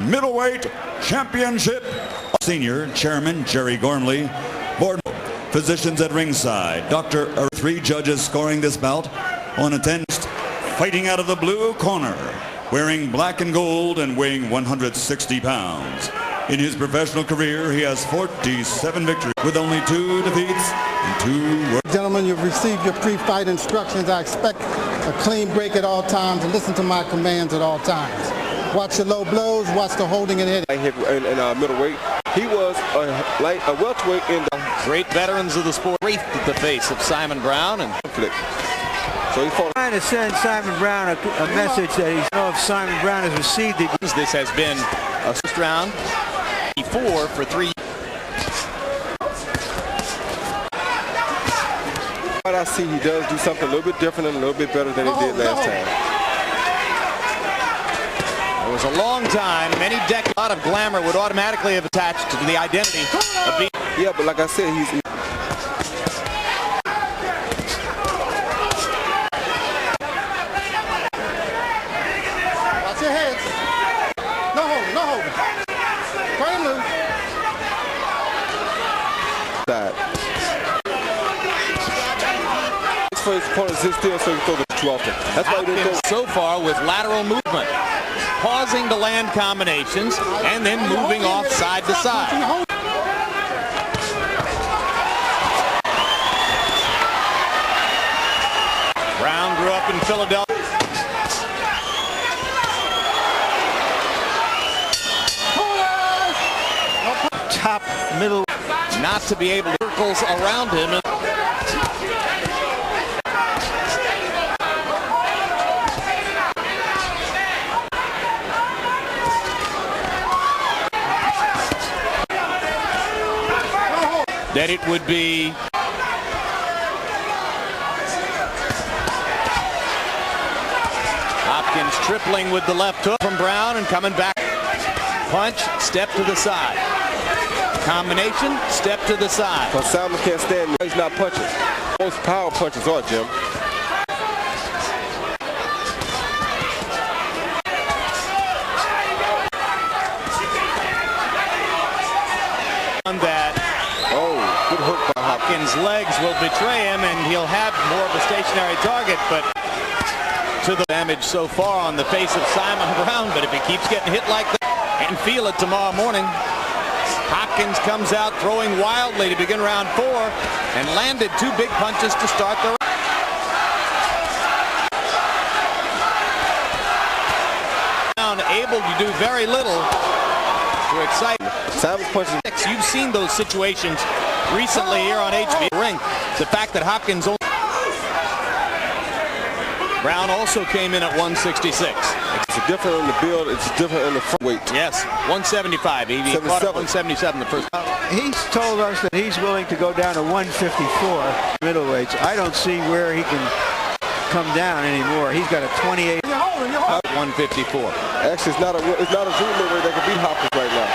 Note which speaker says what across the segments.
Speaker 1: Middleweight Championship. Senior Chairman Jerry Gormley. Board physicians at ringside. Three judges scoring this bout. On attendance, fighting out of the blue corner, wearing black and gold and weighing 160 pounds. In his professional career, he has 47 victories with only 2 defeats and 2 work.
Speaker 2: Gentlemen, you've received your pre-fight instructions. I expect a clean break at all times and listen to my commands at all times. Watch the low blows, watch the holding and hitting.
Speaker 3: In middleweight, he was a welterweight in the
Speaker 4: great veterans of the sport. Wraith at the face of Simon Brown and conflict.
Speaker 3: So he fought.
Speaker 5: Trying to send Simon Brown a message that he's know if Simon Brown has received it.
Speaker 4: This has been a first round. 4 for 3.
Speaker 3: What I see, he does do something a little bit different and a little bit better than he did last time.
Speaker 4: It was a long time, many decades, a lot of glamour would automatically have attached to the identity of being.
Speaker 3: Yeah, but like I said, he's.
Speaker 2: Watch your heads. No holding, no holding. Turn him loose.
Speaker 3: His opponent sits still so he throws it too often. That's why he didn't go.
Speaker 4: So far with lateral movement, pausing to land combinations and then moving off side to side. Brown grew up in Philadelphia.
Speaker 5: Top, middle.
Speaker 4: Not to be able to circles around him. That it would be Hopkins tripling with the left hook from Brown and coming back. Punch, step to the side. Combination, step to the side.
Speaker 3: But Simon can't stand. He's not punching. Most power punches are, Jim.
Speaker 4: That
Speaker 3: good hook by
Speaker 4: Hopkins' legs will betray him, and he'll have more of a stationary target, but to the damage so far on the face of Simon Brown. But if he keeps getting hit like that, and feel it tomorrow morning. Hopkins comes out throwing wildly to begin round 4 and landed 2 big punches to start the round. Able to do very little to excite.
Speaker 3: Simon's punches.
Speaker 4: You've seen those situations recently here on HBO ring. The fact that Hopkins only. Brown also came in at 166.
Speaker 3: It's different on the build. It's different on the front weight.
Speaker 4: Yes, 175. He fought at 177 the first.
Speaker 5: He's told us that he's willing to go down to 154 middleweights. I don't see where he can come down anymore. He's got a 28.
Speaker 4: 154.
Speaker 3: Actually, it's not a dream middleweight that can beat Hopkins right now.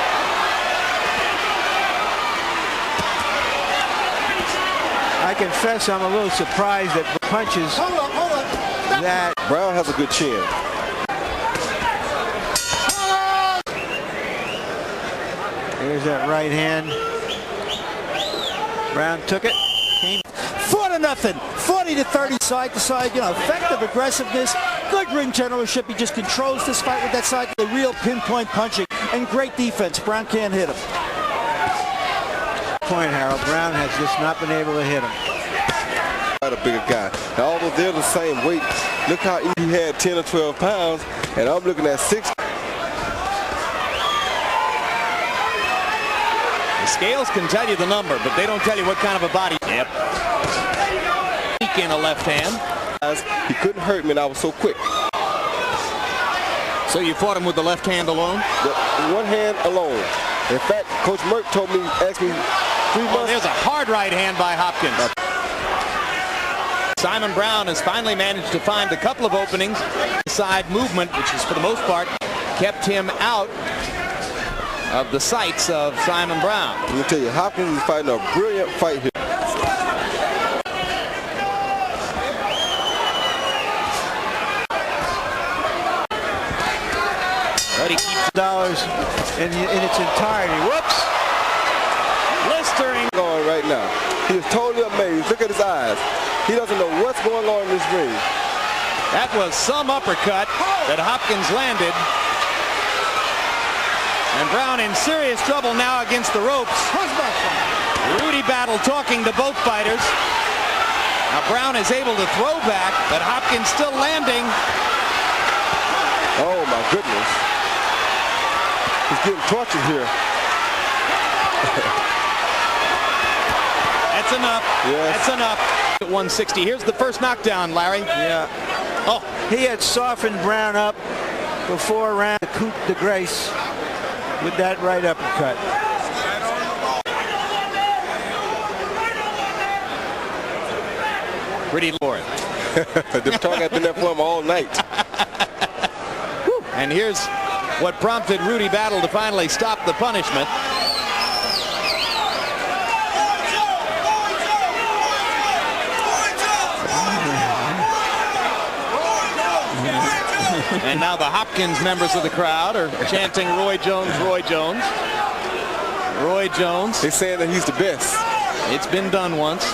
Speaker 5: I confess I'm a little surprised at the punches.
Speaker 2: Hold up.
Speaker 5: That
Speaker 3: Brown has a good chin.
Speaker 5: Here's that right hand. Brown took it.
Speaker 6: 4-0, 40-30, side to side. Effective aggressiveness, good ring generalship. He just controls this fight with that side. The real pinpoint punching and great defense. Brown can't hit him.
Speaker 5: Point, Harold. Brown has just not been able to hit him.
Speaker 3: A bigger guy. Now, although they're the same weight, look how he had 10 or 12 pounds, and I'm looking at 6.
Speaker 4: The scales can tell you the number, but they don't tell you what kind of a body. Yep. In a left hand.
Speaker 3: He couldn't hurt me, and I was so quick.
Speaker 4: So you fought him with the left hand alone?
Speaker 3: One hand alone. In fact, Coach Merck asked me 3 months.
Speaker 4: There's a hard right hand by Hopkins. Simon Brown has finally managed to find a couple of openings. Side movement, which has for the most part kept him out of the sights of Simon Brown.
Speaker 3: Let me tell you, Hopkins is fighting a brilliant fight here.
Speaker 5: But he keeps $1 blows in its entirety. Whoops!
Speaker 4: Blistering.
Speaker 3: Going right now. He is totally amazed. Look at his eyes. He doesn't know what's going on in this ring.
Speaker 4: That was some uppercut that Hopkins landed. And Brown in serious trouble now against the ropes. Rudy Battle talking to both fighters. Now Brown is able to throw back, but Hopkins still landing.
Speaker 3: Oh my goodness. He's getting tortured here.
Speaker 4: That's enough.
Speaker 3: Yes.
Speaker 4: That's enough. At 160. Here's the first knockdown, Larry.
Speaker 5: Yeah.
Speaker 4: Oh,
Speaker 5: He had softened Brown up before round the coup de grace with that right uppercut.
Speaker 4: pretty Lord.
Speaker 3: The talk has been there for him all night.
Speaker 4: And here's what prompted Rudy Battle to finally stop the punishment. And now the Hopkins members of the crowd are chanting Roy Jones, Roy Jones. Roy Jones.
Speaker 3: They're saying that he's the best.
Speaker 4: It's been done once.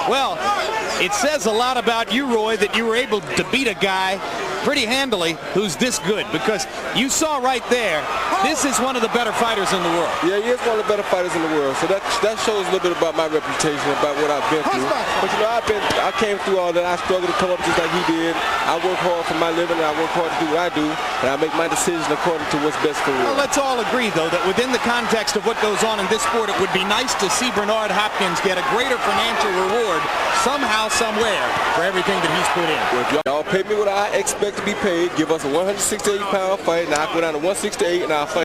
Speaker 4: Well, it says a lot about you, Roy, that you were able to beat a guy pretty handily who's this good, because you saw right there, this is one of the better fighters in the world.
Speaker 3: Yeah, he is one of the better fighters in the world. So that shows a little bit about my reputation, about what I've been through. But you know, I came through all that. I struggled to come up just like he did. I work hard for my living, and I work hard to do what I do, and I make my decisions according to what's best for me.
Speaker 4: Well, let's all agree, though, that within the context of what goes on in this sport, it would be nice to see Bernard Hopkins get a greater financial reward somehow, somewhere, for everything that he's put in.
Speaker 3: Well, if y'all pay me what I expect to be paid, give us a 168-pound fight, and I'll go down to 168, and I'll fight.